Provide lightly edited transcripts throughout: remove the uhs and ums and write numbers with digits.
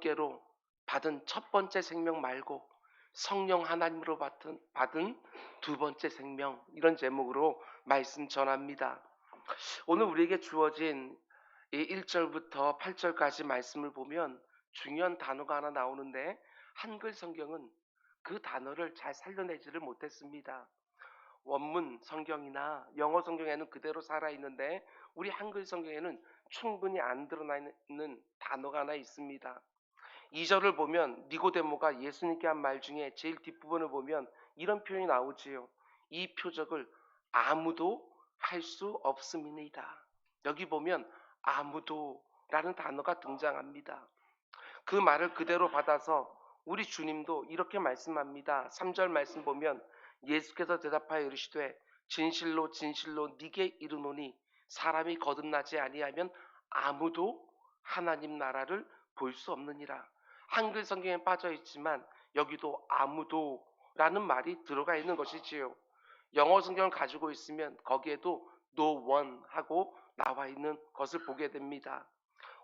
아버지께로 받은 첫 번째 생명 말고 성령 하나님으로 받은 두 번째 생명, 이런 제목으로 말씀 전합니다. 오늘 우리에게 주어진 이 1절부터 8절까지 말씀을 보면 중요한 단어가 하나 나오는데 한글 성경은 그 단어를 잘 살려내지를 못했습니다. 원문 성경이나 영어 성경에는 그대로 살아있는데 우리 한글 성경에는 충분히 안 드러나 있는 단어가 하나 있습니다. 2절을 보면 니고데모가 예수님께 한 말 중에 제일 뒷부분을 보면 이런 표현이 나오지요. 이 표적을 아무도 할 수 없음이니이다. 여기 보면 아무도라는 단어가 등장합니다. 그 말을 그대로 받아서 우리 주님도 이렇게 말씀합니다. 3절 말씀 보면 예수께서 대답하여 이르시되 진실로 진실로 네게 이르노니 사람이 거듭나지 아니하면 아무도 하나님 나라를 볼 수 없느니라. 한글 성경에 빠져 있지만 여기도 아무도라는 말이 들어가 있는 것이지요. 영어 성경을 가지고 있으면 거기에도 no one 하고 나와 있는 것을 보게 됩니다.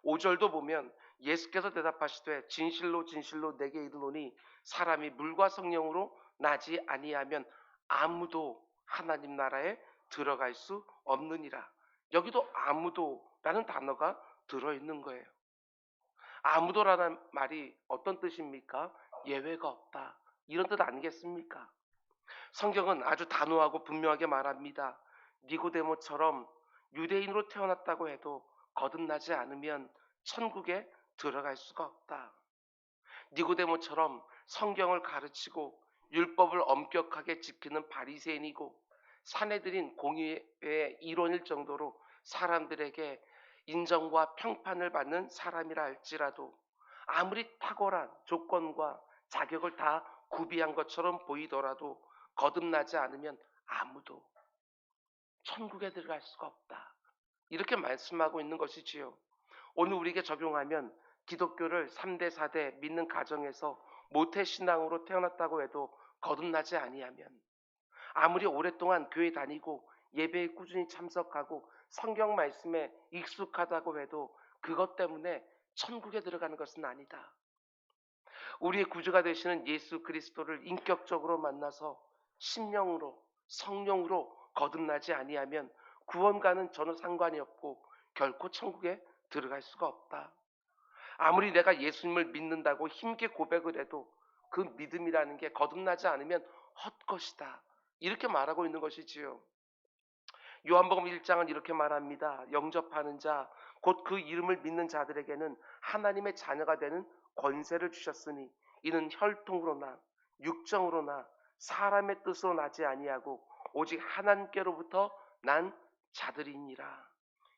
5절도 보면 예수께서 대답하시되 진실로 진실로 내게 이르노니 사람이 물과 성령으로 나지 아니하면 아무도 하나님 나라에 들어갈 수 없느니라. 여기도 아무도라는 단어가 들어있는 거예요. 아무도라는 말이 어떤 뜻입니까? 예외가 없다, 이런 뜻 아니겠습니까? 성경은 아주 단호하고 분명하게 말합니다. 니고데모처럼 유대인으로 태어났다고 해도 거듭나지 않으면 천국에 들어갈 수가 없다. 니고데모처럼 성경을 가르치고 율법을 엄격하게 지키는 바리새인이고 사내들인 공의의 일원일 정도로 사람들에게 인정과 평판을 받는 사람이라 할지라도 아무리 탁월한 조건과 자격을 다 구비한 것처럼 보이더라도 거듭나지 않으면 아무도 천국에 들어갈 수가 없다, 이렇게 말씀하고 있는 것이지요. 오늘 우리에게 적용하면 기독교를 3대 4대 믿는 가정에서 모태신앙으로 태어났다고 해도 거듭나지 아니하면, 아무리 오랫동안 교회 다니고 예배에 꾸준히 참석하고 성경 말씀에 익숙하다고 해도 그것 때문에 천국에 들어가는 것은 아니다. 우리의 구주가 되시는 예수 그리스도를 인격적으로 만나서 심령으로 성령으로 거듭나지 아니하면 구원과는 전혀 상관이 없고 결코 천국에 들어갈 수가 없다. 아무리 내가 예수님을 믿는다고 힘있게 고백을 해도 그 믿음이라는 게 거듭나지 않으면 헛것이다, 이렇게 말하고 있는 것이지요. 요한복음 1장은 이렇게 말합니다. 영접하는 자, 곧 그 이름을 믿는 자들에게는 하나님의 자녀가 되는 권세를 주셨으니 이는 혈통으로나 육정으로나 사람의 뜻으로 나지 아니하고 오직 하나님께로부터 난 자들이니라.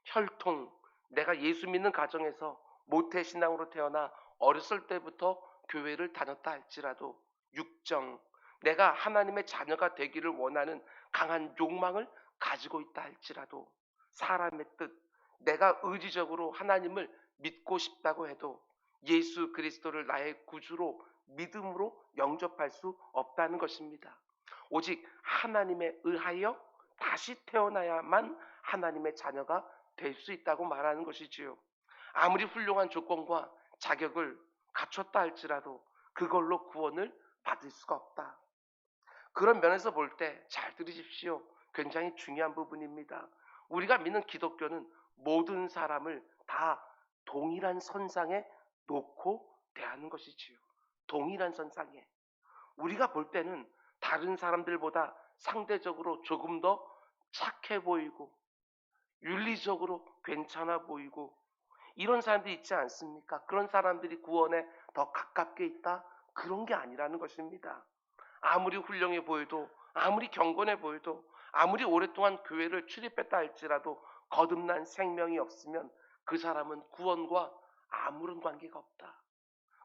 혈통, 내가 예수 믿는 가정에서 모태신앙으로 태어나 어렸을 때부터 교회를 다녔다 할지라도, 육정, 내가 하나님의 자녀가 되기를 원하는 강한 욕망을 가지고 있다 할지라도, 사람의 뜻, 내가 의지적으로 하나님을 믿고 싶다고 해도 예수 그리스도를 나의 구주로 믿음으로 영접할 수 없다는 것입니다. 오직 하나님에 의하여 다시 태어나야만 하나님의 자녀가 될 수 있다고 말하는 것이지요. 아무리 훌륭한 조건과 자격을 갖췄다 할지라도 그걸로 구원을 받을 수가 없다. 그런 면에서 볼 때 잘 들으십시오. 굉장히 중요한 부분입니다. 우리가 믿는 기독교는 모든 사람을 다 동일한 선상에 놓고 대하는 것이지요. 동일한 선상에. 우리가 볼 때는 다른 사람들보다 상대적으로 조금 더 착해 보이고 윤리적으로 괜찮아 보이고 이런 사람들이 있지 않습니까? 그런 사람들이 구원에 더 가깝게 있다? 그런 게 아니라는 것입니다. 아무리 훌륭해 보여도, 아무리 경건해 보여도, 아무리 오랫동안 교회를 출입했다 할지라도 거듭난 생명이 없으면 그 사람은 구원과 아무런 관계가 없다.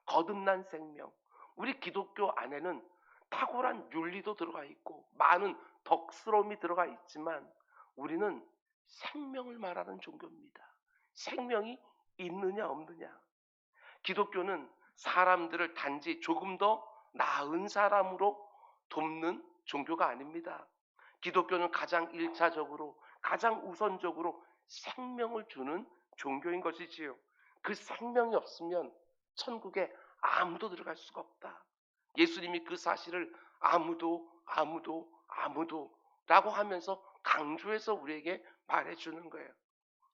거듭난 생명, 우리 기독교 안에는 탁월한 윤리도 들어가 있고 많은 덕스러움이 들어가 있지만 우리는 생명을 말하는 종교입니다. 생명이 있느냐 없느냐. 기독교는 사람들을 단지 조금 더 나은 사람으로 돕는 종교가 아닙니다. 기독교는 가장 1차적으로 가장 우선적으로 생명을 주는 종교인 것이지요. 그 생명이 없으면 천국에 아무도 들어갈 수가 없다. 예수님이 그 사실을 아무도라고 하면서 강조해서 우리에게 말해주는 거예요.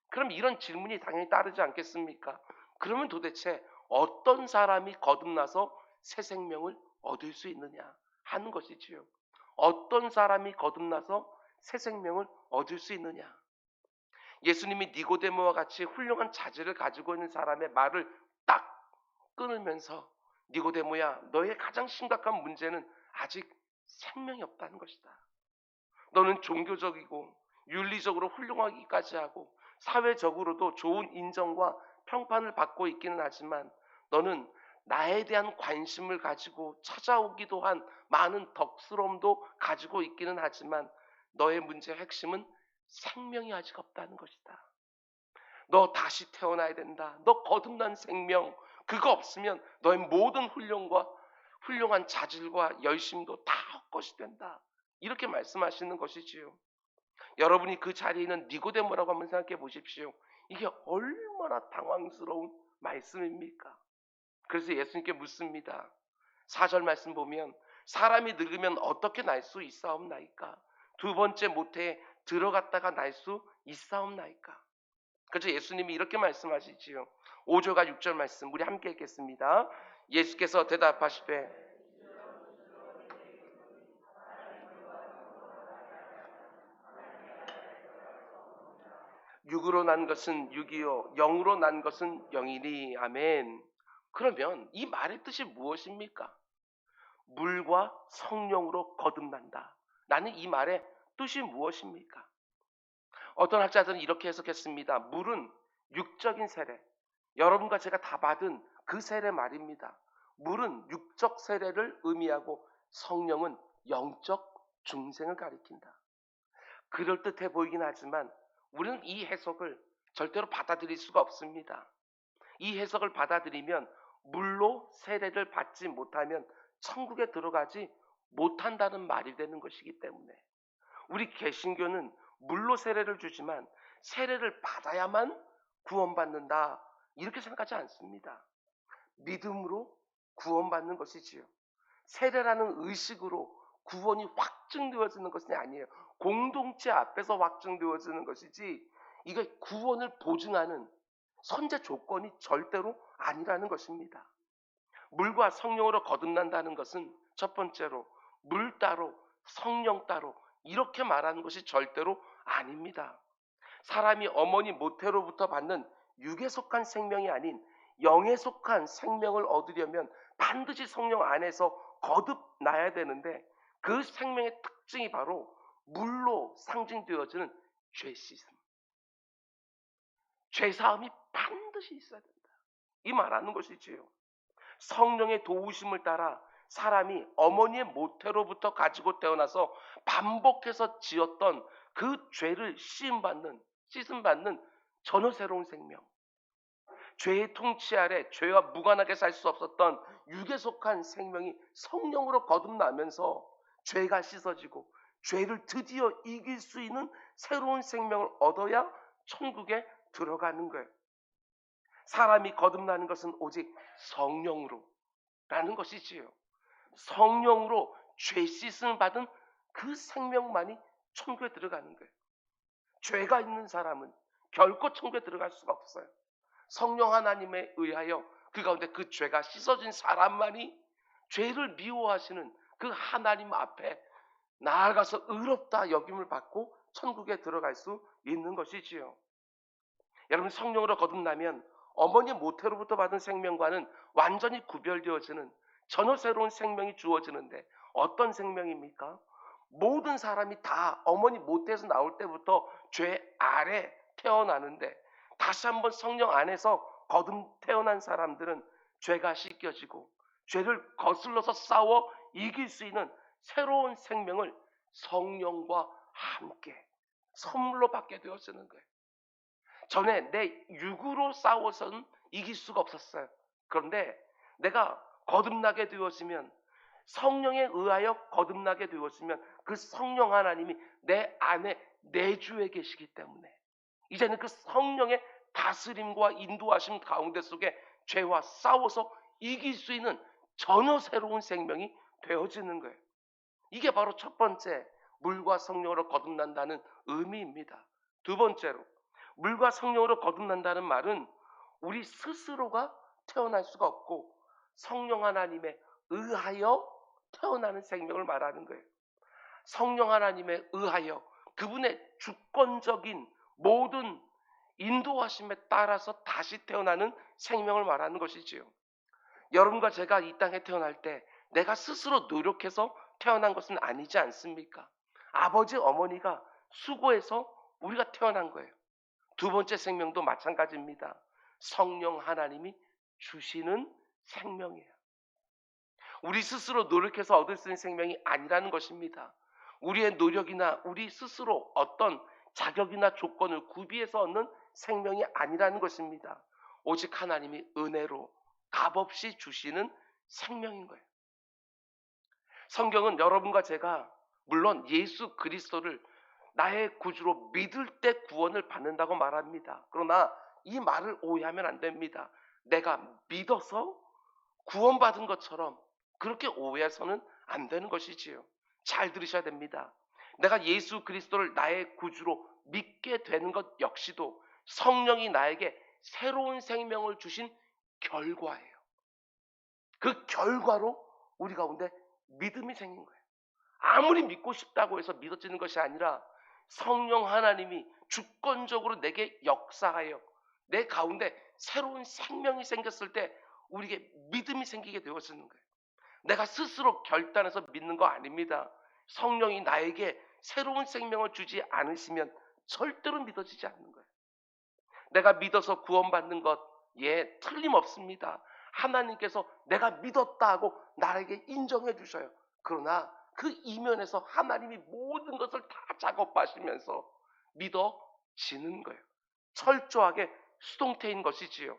그럼 이런 질문이 당연히 따르지 않겠습니까? 그러면 도대체 어떤 사람이 거듭나서 새 생명을 얻을 수 있느냐 하는 것이지요. 어떤 사람이 거듭나서 새 생명을 얻을 수 있느냐. 예수님이 니고데모와 같이 훌륭한 자질을 가지고 있는 사람의 말을 딱 끊으면서 니고데모야, 너의 가장 심각한 문제는 아직 생명이 없다는 것이다. 너는 종교적이고 윤리적으로 훌륭하기까지 하고 사회적으로도 좋은 인정과 평판을 받고 있기는 하지만 너는 나에 대한 관심을 가지고 찾아오기도 한 많은 덕스러움도 가지고 있기는 하지만 너의 문제의 핵심은 생명이 아직 없다는 것이다. 너 다시 태어나야 된다. 너 거듭난 생명, 그거 없으면 너의 모든 훌륭한 자질과 열심도 다 헛것이 된다. 이렇게 말씀하시는 것이지요. 여러분이 그 자리에 있는 니고데모라고 한번 생각해 보십시오. 이게 얼마나 당황스러운 말씀입니까? 그래서 예수님께 묻습니다. 4절 말씀 보면 사람이 늙으면 어떻게 날 수 있사옵나이까? 두 번째 모태에 들어갔다가 날 수 있사옵나이까? 그래서 예수님이 이렇게 말씀하시지요. 5절과 6절 말씀 우리 함께 읽겠습니다. 예수께서 대답하시되 육으로 난 것은 육이요 영으로 난 것은 영이니. 아멘. 그러면 이 말의 뜻이 무엇입니까? 물과 성령으로 거듭난다. 나는 이 말의 뜻이 무엇입니까? 어떤 학자들은 이렇게 해석했습니다. 물은 육적인 세례, 여러분과 제가 다 받은 그 세례 말입니다. 물은 육적 세례를 의미하고 성령은 영적 중생을 가리킨다. 그럴듯해 보이긴 하지만 우리는 이 해석을 절대로 받아들일 수가 없습니다. 이 해석을 받아들이면 물로 세례를 받지 못하면 천국에 들어가지 못한다는 말이 되는 것이기 때문에 우리 개신교는 물로 세례를 주지만 세례를 받아야만 구원받는다 이렇게 생각하지 않습니다. 믿음으로 구원받는 것이지요. 세례라는 의식으로 구원이 확증되어지는 것이 아니에요. 공동체 앞에서 확증되어지는 것이지 이게 구원을 보증하는 선제 조건이 절대로 아니라는 것입니다. 물과 성령으로 거듭난다는 것은 첫 번째로 물 따로 성령 따로 이렇게 말하는 것이 절대로 아닙니다. 사람이 어머니 모태로부터 받는 육에 속한 생명이 아닌 영에 속한 생명을 얻으려면 반드시 성령 안에서 거듭나야 되는데 그 생명의 특징이 바로 물로 상징되어지는 죄 씻음, 죄사함이 반드시 있어야 된다. 이 말하는 것이지요. 성령의 도우심을 따라 사람이 어머니의 모태로부터 가지고 태어나서 반복해서 지었던 그 죄를 씻음받는 전혀 새로운 생명. 죄의 통치 아래 죄와 무관하게 살 수 없었던 육에 속한 생명이 성령으로 거듭나면서 죄가 씻어지고 죄를 드디어 이길 수 있는 새로운 생명을 얻어야 천국에 들어가는 거예요. 사람이 거듭나는 것은 오직 성령으로라는 것이지요. 성령으로 죄 씻음을 받은 그 생명만이 천국에 들어가는 거예요. 죄가 있는 사람은 결코 천국에 들어갈 수가 없어요. 성령 하나님에 의하여 그 가운데 그 죄가 씻어진 사람만이 죄를 미워하시는 그 하나님 앞에 나아가서 의롭다 여김을 받고 천국에 들어갈 수 있는 것이지요. 여러분, 성령으로 거듭나면 어머니 모태로부터 받은 생명과는 완전히 구별되어지는 전혀 새로운 생명이 주어지는데 어떤 생명입니까? 모든 사람이 다 어머니 모태에서 나올 때부터 죄 아래 태어나는데 다시 한번 성령 안에서 거듭 태어난 사람들은 죄가 씻겨지고 죄를 거슬러서 싸워 이길 수 있는 새로운 생명을 성령과 함께 선물로 받게 되어지는 거예요. 전에 내 육으로 싸워서는 이길 수가 없었어요. 그런데 내가 거듭나게 되었으면, 성령에 의하여 거듭나게 되었으면 그 성령 하나님이 내 안에 내주에 계시기 때문에 이제는 그 성령의 다스림과 인도하심 가운데 속에 죄와 싸워서 이길 수 있는 전혀 새로운 생명이 되어지는 거예요. 이게 바로 첫 번째, 물과 성령으로 거듭난다는 의미입니다. 두 번째로, 물과 성령으로 거듭난다는 말은 우리 스스로가 태어날 수가 없고 성령 하나님에 의하여 태어나는 생명을 말하는 거예요. 성령 하나님에 의하여 그분의 주권적인 모든 인도하심에 따라서 다시 태어나는 생명을 말하는 것이지요. 여러분과 제가 이 땅에 태어날 때 내가 스스로 노력해서 태어난 것은 아니지 않습니까? 아버지, 어머니가 수고해서 우리가 태어난 거예요. 두 번째 생명도 마찬가지입니다. 성령 하나님이 주시는 생명이에요. 우리 스스로 노력해서 얻을 수 있는 생명이 아니라는 것입니다. 우리의 노력이나 우리 스스로 어떤 자격이나 조건을 구비해서 얻는 생명이 아니라는 것입니다. 오직 하나님이 은혜로 값없이 주시는 생명인 거예요. 성경은 여러분과 제가 물론 예수 그리스도를 나의 구주로 믿을 때 구원을 받는다고 말합니다. 그러나 이 말을 오해하면 안 됩니다. 내가 믿어서 구원받은 것처럼 그렇게 오해해서는 안 되는 것이지요. 잘 들으셔야 됩니다. 내가 예수 그리스도를 나의 구주로 믿게 되는 것 역시도 성령이 나에게 새로운 생명을 주신 결과예요. 그 결과로 우리 가운데 믿음이 생긴 거예요. 아무리 믿고 싶다고 해서 믿어지는 것이 아니라 성령 하나님이 주권적으로 내게 역사하여 내 가운데 새로운 생명이 생겼을 때 우리에게 믿음이 생기게 되어지는 거예요. 내가 스스로 결단해서 믿는 거 아닙니다. 성령이 나에게 새로운 생명을 주지 않으시면 절대로 믿어지지 않는 거예요. 내가 믿어서 구원받는 것, 틀림없습니다. 하나님께서 내가 믿었다 하고 나에게 인정해 주셔요. 그러나 그 이면에서 하나님이 모든 것을 다 작업하시면서 믿어지는 거예요. 철저하게 수동태인 것이지요.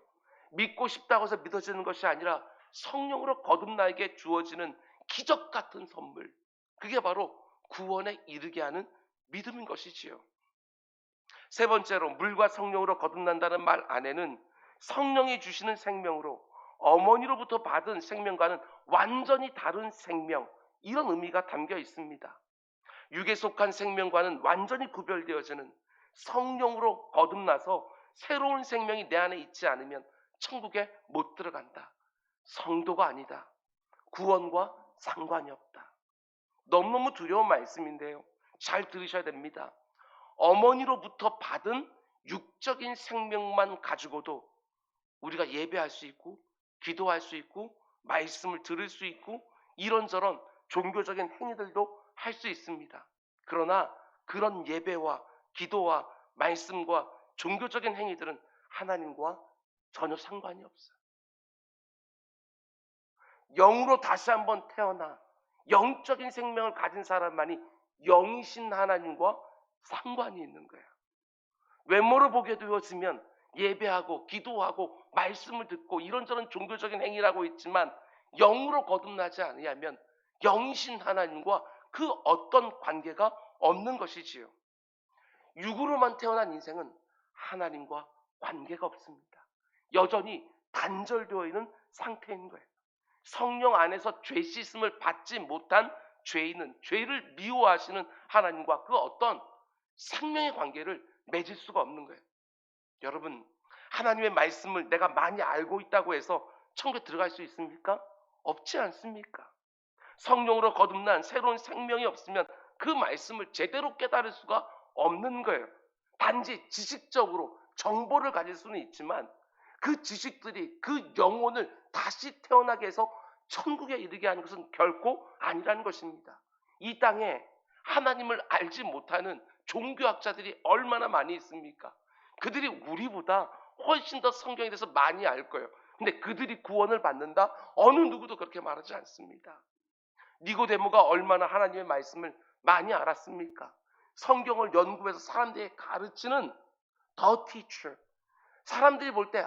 믿고 싶다고 해서 믿어지는 것이 아니라 성령으로 거듭나에게 주어지는 기적 같은 선물, 그게 바로 구원에 이르게 하는 믿음인 것이지요. 세 번째로, 물과 성령으로 거듭난다는 말 안에는 성령이 주시는 생명으로 어머니로부터 받은 생명과는 완전히 다른 생명, 이런 의미가 담겨 있습니다. 육에 속한 생명과는 완전히 구별되어지는 성령으로 거듭나서 새로운 생명이 내 안에 있지 않으면 천국에 못 들어간다. 성도가 아니다. 구원과 상관이 없다. 너무너무 두려운 말씀인데요. 잘 들으셔야 됩니다. 어머니로부터 받은 육적인 생명만 가지고도 우리가 예배할 수 있고 기도할 수 있고 말씀을 들을 수 있고 이런저런 종교적인 행위들도 할 수 있습니다. 그러나 그런 예배와 기도와 말씀과 종교적인 행위들은 하나님과 전혀 상관이 없어요. 영으로 다시 한번 태어나 영적인 생명을 가진 사람만이 영이신 하나님과 상관이 있는 거예요. 외모를 보게 되어지면 예배하고 기도하고 말씀을 듣고 이런저런 종교적인 행위라고 있지만 영으로 거듭나지 않으면 영이신 하나님과 그 어떤 관계가 없는 것이지요. 육으로만 태어난 인생은 하나님과 관계가 없습니다. 여전히 단절되어 있는 상태인 거예요. 성령 안에서 죄 씻음을 받지 못한 죄인은 죄를 미워하시는 하나님과 그 어떤 생명의 관계를 맺을 수가 없는 거예요. 여러분, 하나님의 말씀을 내가 많이 알고 있다고 해서 천국에 들어갈 수 있습니까? 없지 않습니까? 성령으로 거듭난 새로운 생명이 없으면 그 말씀을 제대로 깨달을 수가 없는 거예요. 단지 지식적으로 정보를 가질 수는 있지만 그 지식들이 그 영혼을 다시 태어나게 해서 천국에 이르게 하는 것은 결코 아니라는 것입니다. 이 땅에 하나님을 알지 못하는 종교학자들이 얼마나 많이 있습니까? 그들이 우리보다 훨씬 더 성경에 대해서 많이 알 거예요. 근데 그들이 구원을 받는다? 어느 누구도 그렇게 말하지 않습니다. 니고데모가 얼마나 하나님의 말씀을 많이 알았습니까? 성경을 연구해서 사람들에게 가르치는 더 티처. 사람들이 볼 때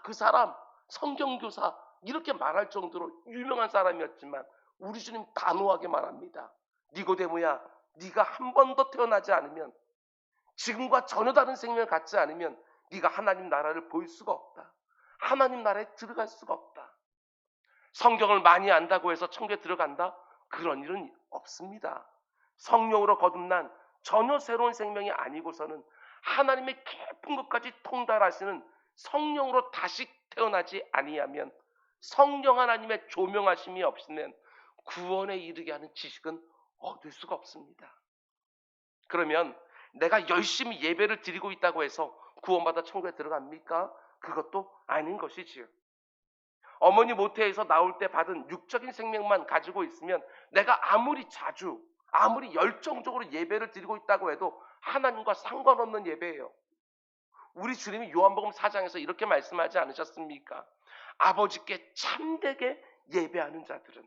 그 사람 성경교사 이렇게 말할 정도로 유명한 사람이었지만 우리 주님 단호하게 말합니다. 니고데모야, 네가 한 번 더 태어나지 않으면, 지금과 전혀 다른 생명을 갖지 않으면 네가 하나님 나라를 볼 수가 없다. 하나님 나라에 들어갈 수가 없다. 성경을 많이 안다고 해서 천국에 들어간다? 그런 일은 없습니다. 성령으로 거듭난 전혀 새로운 생명이 아니고서는 하나님의 깊은 것까지 통달하시는 성령으로 다시 태어나지 아니하면, 성령 하나님의 조명하심이 없으면 구원에 이르게 하는 지식은 얻을 수가 없습니다. 그러면 내가 열심히 예배를 드리고 있다고 해서 구원받아 천국에 들어갑니까? 그것도 아닌 것이지요. 어머니 모태에서 나올 때 받은 육적인 생명만 가지고 있으면 내가 아무리 자주, 아무리 열정적으로 예배를 드리고 있다고 해도 하나님과 상관없는 예배예요. 우리 주님이 요한복음 4장에서 이렇게 말씀하지 않으셨습니까? 아버지께 참되게 예배하는 자들은,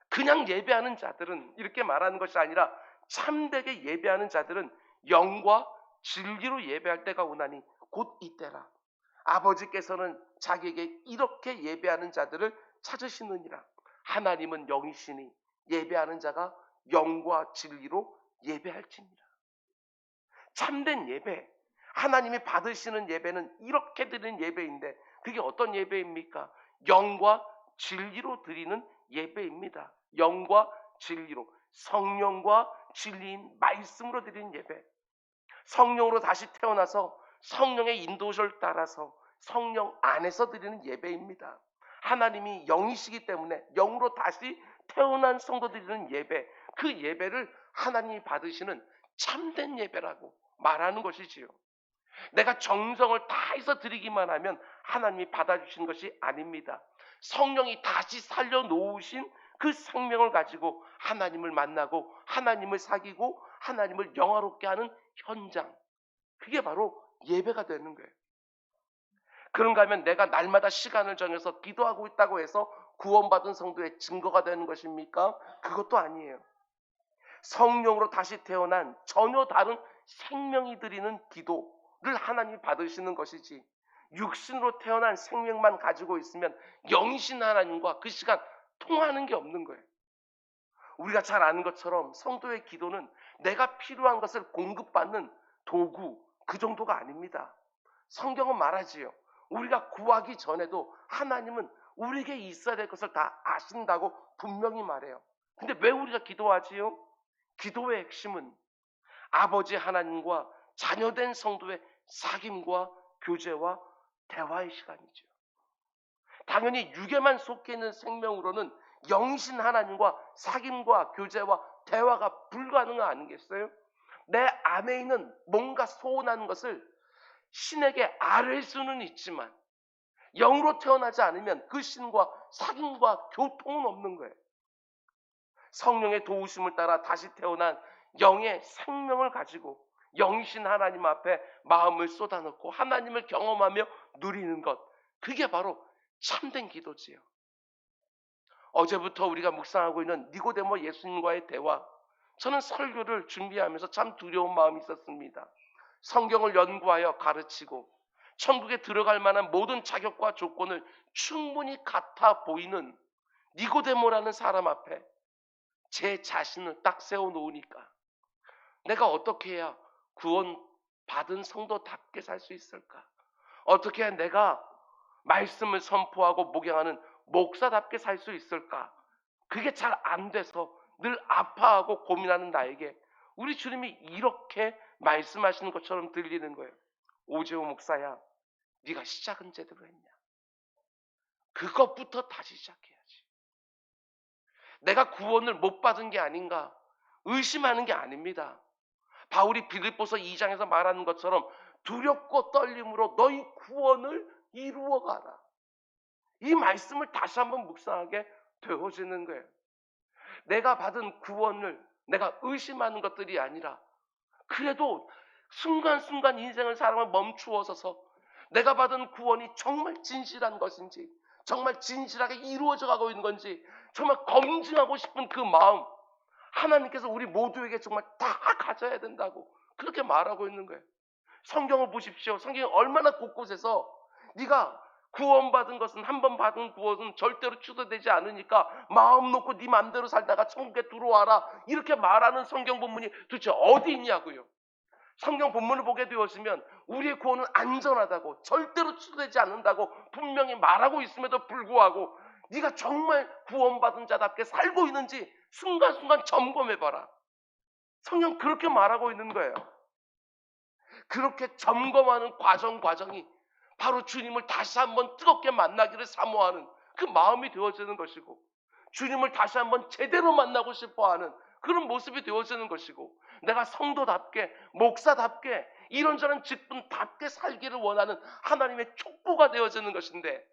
그냥 예배하는 자들은, 이렇게 말하는 것이 아니라 참되게 예배하는 자들은 영과 진리로 예배할 때가 오나니 곧 이때라. 아버지께서는 자기에게 이렇게 예배하는 자들을 찾으시느니라. 하나님은 영이시니 예배하는 자가 영과 진리로 예배할지니라. 참된 예배, 하나님이 받으시는 예배는 이렇게 드리는 예배인데, 그게 어떤 예배입니까? 영과 진리로 드리는 예배입니다. 영과 진리로, 성령과 진리인 말씀으로 드리는 예배. 성령으로 다시 태어나서 성령의 인도를 따라서 성령 안에서 드리는 예배입니다. 하나님이 영이시기 때문에 영으로 다시 태어난 성도 드리는 예배, 그 예배를 하나님이 받으시는 참된 예배라고 말하는 것이지요. 내가 정성을 다해서 드리기만 하면 하나님이 받아주시는 것이 아닙니다. 성령이 다시 살려놓으신 그 생명을 가지고 하나님을 만나고 하나님을 사귀고 하나님을 영화롭게 하는 현장, 그게 바로 예배가 되는 거예요. 그런가 하면 내가 날마다 시간을 정해서 기도하고 있다고 해서 구원받은 성도의 증거가 되는 것입니까? 그것도 아니에요. 성령으로 다시 태어난 전혀 다른 생명이 드리는 기도를 하나님이 받으시는 것이지, 육신으로 태어난 생명만 가지고 있으면 영이신 하나님과 그 시간 통하는 게 없는 거예요. 우리가 잘 아는 것처럼 성도의 기도는 내가 필요한 것을 공급받는 도구, 그 정도가 아닙니다. 성경은 말하지요. 우리가 구하기 전에도 하나님은 우리에게 있어야 될 것을 다 아신다고 분명히 말해요. 근데 왜 우리가 기도하지요? 기도의 핵심은 아버지 하나님과 자녀된 성도의 사귐과 교제와 대화의 시간이죠. 당연히 육에만 속해 있는 생명으로는 영신 하나님과 사귐과 교제와 대화가 불가능한 아니겠어요? 내 안에 있는 뭔가 소원하는 것을 신에게 아뢰 수는 있지만 영으로 태어나지 않으면 그 신과 사귐과 교통은 없는 거예요. 성령의 도우심을 따라 다시 태어난 영의 생명을 가지고 영이신 하나님 앞에 마음을 쏟아넣고 하나님을 경험하며 누리는 것, 그게 바로 참된 기도지요. 어제부터 우리가 묵상하고 있는 니고데모 예수님과의 대화, 저는 설교를 준비하면서 참 두려운 마음이 있었습니다. 성경을 연구하여 가르치고 천국에 들어갈 만한 모든 자격과 조건을 충분히 같아 보이는 니고데모라는 사람 앞에 제 자신을 딱 세워놓으니까 내가 어떻게 해야 구원 받은 성도답게 살 수 있을까? 어떻게 해야 내가 말씀을 선포하고 목양하는 목사답게 살 수 있을까? 그게 잘 안 돼서 늘 아파하고 고민하는 나에게 우리 주님이 이렇게 말씀하시는 것처럼 들리는 거예요. 오재호 목사야, 네가 시작은 제대로 했냐? 그것부터 다시 시작해야지. 내가 구원을 못 받은 게 아닌가 의심하는 게 아닙니다. 바울이 빌립보서 2장에서 말하는 것처럼 두렵고 떨림으로 너희 구원을 이루어가라. 이 말씀을 다시 한번 묵상하게 되어지는 거예요. 내가 받은 구원을 내가 의심하는 것들이 아니라 그래도 순간순간 인생을 살아가 멈추어서서 내가 받은 구원이 정말 진실한 것인지, 정말 진실하게 이루어져 가고 있는 건지 정말 검증하고 싶은 그 마음, 하나님께서 우리 모두에게 정말 다 가져야 된다고 그렇게 말하고 있는 거예요. 성경을 보십시오. 성경이 얼마나 곳곳에서 네가 구원받은 것은, 한 번 받은 구원은 절대로 취소되지 않으니까 마음 놓고 네 맘대로 살다가 천국에 들어와라, 이렇게 말하는 성경 본문이 도대체 어디 있냐고요. 성경 본문을 보게 되었으면 우리의 구원은 안전하다고, 절대로 취소되지 않는다고 분명히 말하고 있음에도 불구하고 네가 정말 구원받은 자답게 살고 있는지 순간순간 점검해봐라. 성경 그렇게 말하고 있는 거예요. 그렇게 점검하는 과정이 바로 주님을 다시 한번 뜨겁게 만나기를 사모하는 그 마음이 되어지는 것이고, 주님을 다시 한번 제대로 만나고 싶어하는 그런 모습이 되어지는 것이고, 내가 성도답게 목사답게 이런저런 직분답게 살기를 원하는 하나님의 촉구가 되어지는 것인데,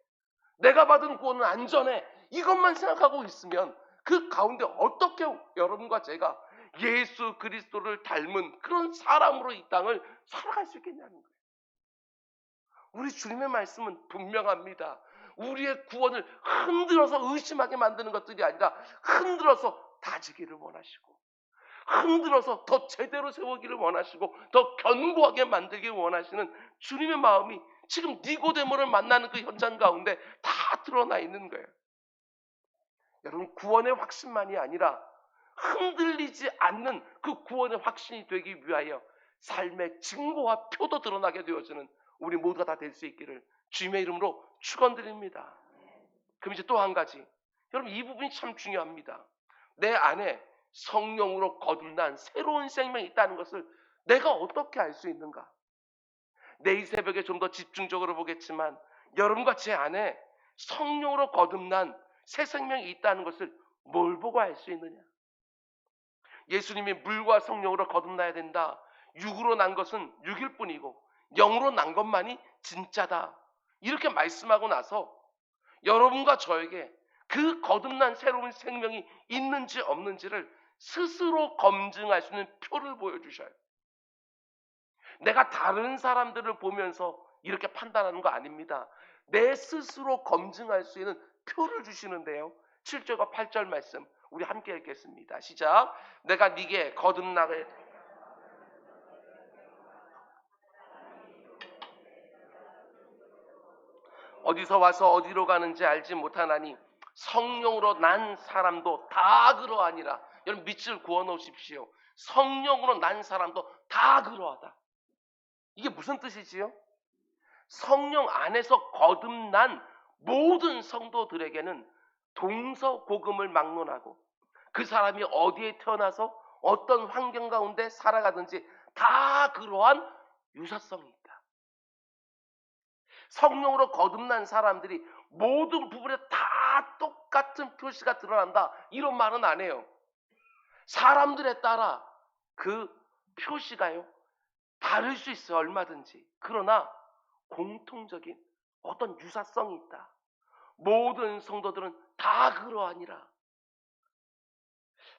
내가 받은 구원은 안전해 이것만 생각하고 있으면 그 가운데 어떻게 여러분과 제가 예수 그리스도를 닮은 그런 사람으로 이 땅을 살아갈 수 있겠냐는 거예요. 우리 주님의 말씀은 분명합니다. 우리의 구원을 흔들어서 의심하게 만드는 것들이 아니라 흔들어서 다지기를 원하시고, 흔들어서 더 제대로 세우기를 원하시고, 더 견고하게 만들기를 원하시는 주님의 마음이 지금 니고데모를 만나는 그 현장 가운데 다 드러나 있는 거예요. 여러분, 구원의 확신만이 아니라 흔들리지 않는 그 구원의 확신이 되기 위하여 삶의 증거와 표도 드러나게 되어지는 우리 모두가 다 될 수 있기를 주님의 이름으로 축원드립니다. 그럼 이제 또 한 가지, 여러분 이 부분이 참 중요합니다. 내 안에 성령으로 거듭난 새로운 생명이 있다는 것을 내가 어떻게 알 수 있는가? 내일 새벽에 좀 더 집중적으로 보겠지만, 여러분과 제 안에 성령으로 거듭난 새 생명이 있다는 것을 뭘 보고 알 수 있느냐? 예수님이 물과 성령으로 거듭나야 된다. 육으로 난 것은 육일 뿐이고 영으로 난 것만이 진짜다. 이렇게 말씀하고 나서 여러분과 저에게 그 거듭난 새로운 생명이 있는지 없는지를 스스로 검증할 수 있는 표를 보여주셔요. 내가 다른 사람들을 보면서 이렇게 판단하는 거 아닙니다. 내 스스로 검증할 수 있는 표를 주시는데요. 7절과 8절 말씀 우리 함께 읽겠습니다. 시작. 내가 네게 거듭나게 어디서 와서 어디로 가는지 알지 못하나니 성령으로 난 사람도 다 그러하니라. 여러분 밑줄 그어 놓으십시오. 성령으로 난 사람도 다 그러하다. 이게 무슨 뜻이지요? 성령 안에서 거듭난 모든 성도들에게는 동서고금을 막론하고 그 사람이 어디에 태어나서 어떤 환경 가운데 살아가든지 다 그러한 유사성이 있다. 성령으로 거듭난 사람들이 모든 부분에 다 똑같은 표시가 드러난다, 이런 말은 안 해요. 사람들에 따라 그 표시가요 다를 수 있어요, 얼마든지. 그러나 공통적인 어떤 유사성이 있다. 모든 성도들은 다 그러하니라.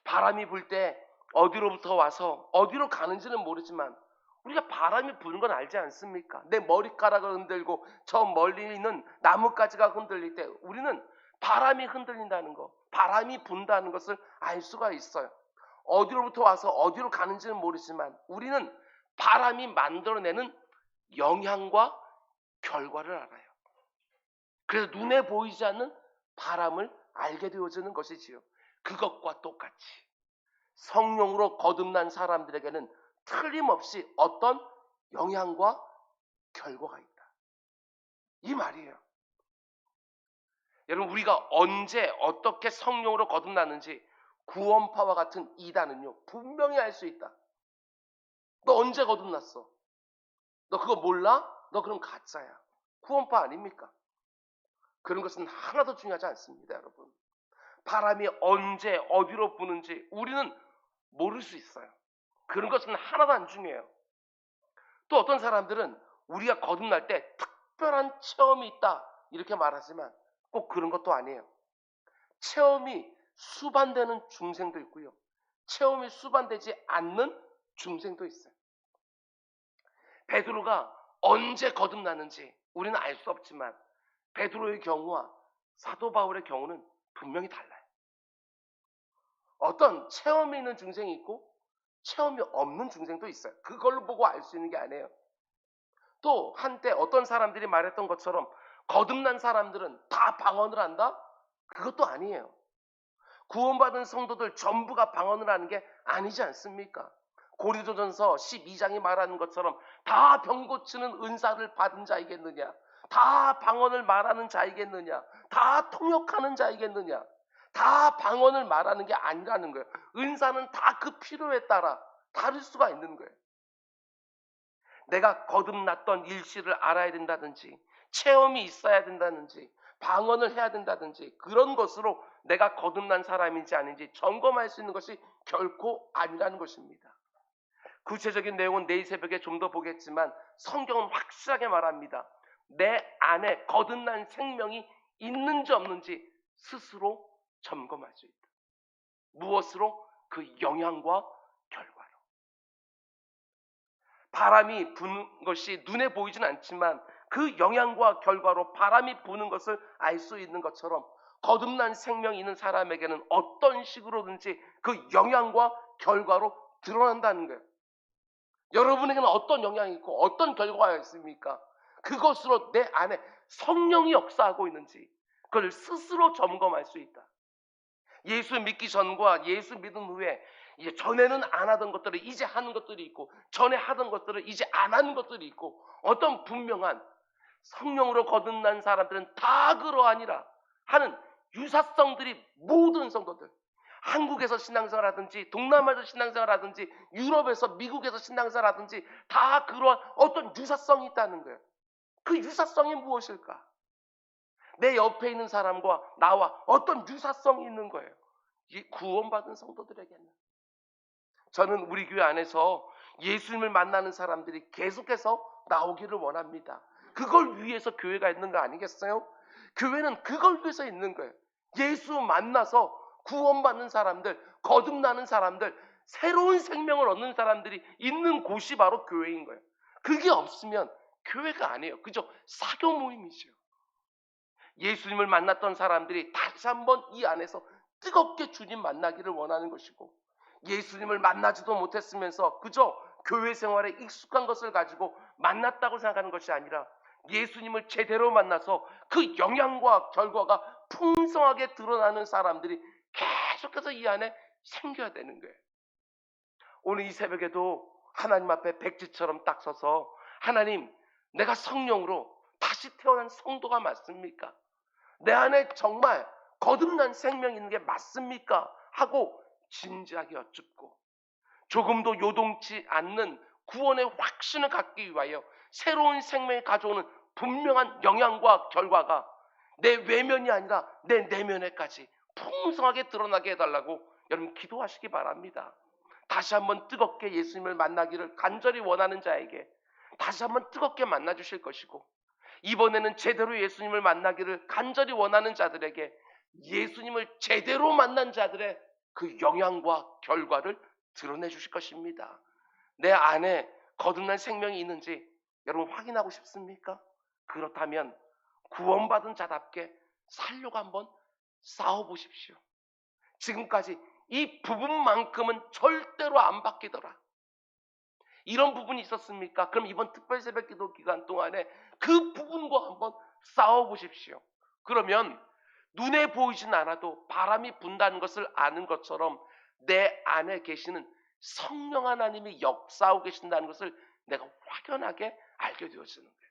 바람이 불 때 어디로부터 와서 어디로 가는지는 모르지만 우리가 바람이 부는 건 알지 않습니까? 내 머리카락을 흔들고 저 멀리 있는 나뭇가지가 흔들릴 때 우리는 바람이 흔들린다는 거, 바람이 분다는 것을 알 수가 있어요. 어디로부터 와서 어디로 가는지는 모르지만 우리는 바람이 만들어내는 영향과 결과를 알아요. 그래서 눈에 보이지 않는 바람을 알게 되어지는 것이지요. 그것과 똑같이 성령으로 거듭난 사람들에게는 틀림없이 어떤 영향과 결과가 있다, 이 말이에요. 여러분, 우리가 언제 어떻게 성령으로 거듭났는지 구원파와 같은 이단은요 분명히 알 수 있다. 너 언제 거듭났어? 너 그거 몰라? 너 그럼 가짜야. 구원파 아닙니까? 그런 것은 하나도 중요하지 않습니다, 여러분. 바람이 언제 어디로 부는지 우리는 모를 수 있어요. 그런 것은 하나도 안 중요해요. 또 어떤 사람들은 우리가 거듭날 때 특별한 체험이 있다 이렇게 말하지만 꼭 그런 것도 아니에요. 체험이 수반되는 중생도 있고요, 체험이 수반되지 않는 중생도 있어요. 베드로가 언제 거듭났는지 우리는 알 수 없지만 베드로의 경우와 사도 바울의 경우는 분명히 달라요. 어떤 체험이 있는 중생이 있고 체험이 없는 중생도 있어요. 그걸로 보고 알 수 있는 게 아니에요. 또 한때 어떤 사람들이 말했던 것처럼 거듭난 사람들은 다 방언을 한다? 그것도 아니에요. 구원받은 성도들 전부가 방언을 하는 게 아니지 않습니까? 고린도전서 12장이 말하는 것처럼 다 병 고치는 은사를 받은 자이겠느냐? 다 방언을 말하는 자이겠느냐? 다 통역하는 자이겠느냐? 다 방언을 말하는 게 아니라는 거예요. 은사는 다 그 필요에 따라 다를 수가 있는 거예요. 내가 거듭났던 일시를 알아야 된다든지, 체험이 있어야 된다든지, 방언을 해야 된다든지, 그런 것으로 내가 거듭난 사람인지 아닌지 점검할 수 있는 것이 결코 아니라는 것입니다. 구체적인 내용은 내일 새벽에 좀 더 보겠지만 성경은 확실하게 말합니다. 내 안에 거듭난 생명이 있는지 없는지 스스로 점검할 수 있다. 무엇으로? 그 영향과 결과로. 바람이 부는 것이 눈에 보이진 않지만 그 영향과 결과로 바람이 부는 것을 알 수 있는 것처럼 거듭난 생명이 있는 사람에게는 어떤 식으로든지 그 영향과 결과로 드러난다는 거예요. 여러분에게는 어떤 영향이 있고 어떤 결과가 있습니까? 그것으로 내 안에 성령이 역사하고 있는지 그걸 스스로 점검할 수 있다. 예수 믿기 전과 예수 믿은 후에 이제 전에는 안 하던 것들을 이제 하는 것들이 있고, 전에 하던 것들을 이제 안 하는 것들이 있고, 어떤 분명한 성령으로 거듭난 사람들은 다 그러하니라 하는 유사성들이 모든 성도들, 한국에서 신앙생활하든지 동남아에서 신앙생활하든지 유럽에서 미국에서 신앙생활하든지 다 그러한 어떤 유사성이 있다는 거예요. 그 유사성이 무엇일까? 내 옆에 있는 사람과 나와 어떤 유사성이 있는 거예요. 이 구원받은 성도들에게는. 저는 우리 교회 안에서 예수님을 만나는 사람들이 계속해서 나오기를 원합니다. 그걸 위해서 교회가 있는 거 아니겠어요? 교회는 그걸 위해서 있는 거예요. 예수 만나서 구원받는 사람들, 거듭나는 사람들, 새로운 생명을 얻는 사람들이 있는 곳이 바로 교회인 거예요. 그게 없으면 교회가 아니에요. 그저 사교 모임이죠. 예수님을 만났던 사람들이 다시 한번 이 안에서 뜨겁게 주님 만나기를 원하는 것이고, 예수님을 만나지도 못했으면서 그저 교회 생활에 익숙한 것을 가지고 만났다고 생각하는 것이 아니라 예수님을 제대로 만나서 그 영향과 결과가 풍성하게 드러나는 사람들이 계속해서 이 안에 생겨야 되는 거예요. 오늘 이 새벽에도 하나님 앞에 백지처럼 딱 서서, 하나님, 내가 성령으로 다시 태어난 성도가 맞습니까? 내 안에 정말 거듭난 생명이 있는 게 맞습니까? 하고 진지하게 여쭙고, 조금도 요동치 않는 구원의 확신을 갖기 위하여 새로운 생명을 가져오는 분명한 영향과 결과가 내 외면이 아니라 내 내면에까지 풍성하게 드러나게 해달라고 여러분 기도하시기 바랍니다. 다시 한번 뜨겁게 예수님을 만나기를 간절히 원하는 자에게 다시 한번 뜨겁게 만나 주실 것이고, 이번에는 제대로 예수님을 만나기를 간절히 원하는 자들에게 예수님을 제대로 만난 자들의 그 영향과 결과를 드러내 주실 것입니다. 내 안에 거듭난 생명이 있는지 여러분 확인하고 싶습니까? 그렇다면 구원받은 자답게 살려고 한번 싸워보십시오. 지금까지 이 부분만큼은 절대로 안 바뀌더라. 이런 부분이 있었습니까? 그럼 이번 특별 새벽 기도 기간 동안에 그 부분과 한번 싸워보십시오. 그러면 눈에 보이진 않아도 바람이 분다는 것을 아는 것처럼 내 안에 계시는 성령 하나님이 역사하고 계신다는 것을 내가 확연하게 알게 되어지는 거예요.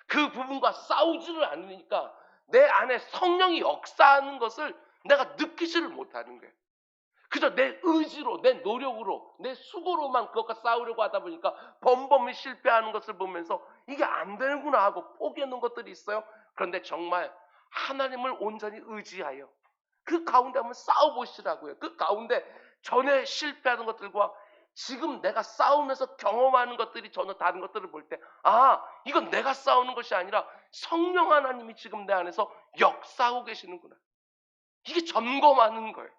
그 부분과 싸우지를 않으니까 내 안에 성령이 역사하는 것을 내가 느끼지를 못하는 거예요. 그저 내 의지로, 내 노력으로, 내 수고로만 그것과 싸우려고 하다 보니까 범범이 실패하는 것을 보면서 이게 안 되는구나 하고 포기하는 것들이 있어요. 그런데 정말 하나님을 온전히 의지하여 그 가운데 한번 싸워보시라고요. 그 가운데 전에 실패하는 것들과 지금 내가 싸우면서 경험하는 것들이 전혀 다른 것들을 볼 때, 아, 이건 내가 싸우는 것이 아니라 성령 하나님이 지금 내 안에서 역사하고 계시는구나. 이게 점검하는 거예요.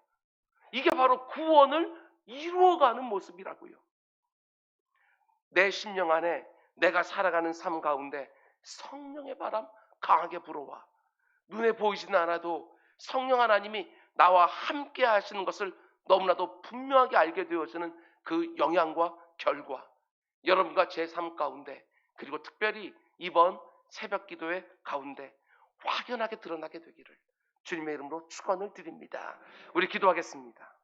이게 바로 구원을 이루어가는 모습이라고요. 내 심령 안에 내가 살아가는 삶 가운데 성령의 바람 강하게 불어와 눈에 보이지는 않아도 성령 하나님이 나와 함께 하시는 것을 너무나도 분명하게 알게 되어지는 그 영향과 결과, 여러분과 제 삶 가운데, 그리고 특별히 이번 새벽 기도의 가운데 확연하게 드러나게 되기를 주님의 이름으로 축원을 드립니다. 우리 기도하겠습니다.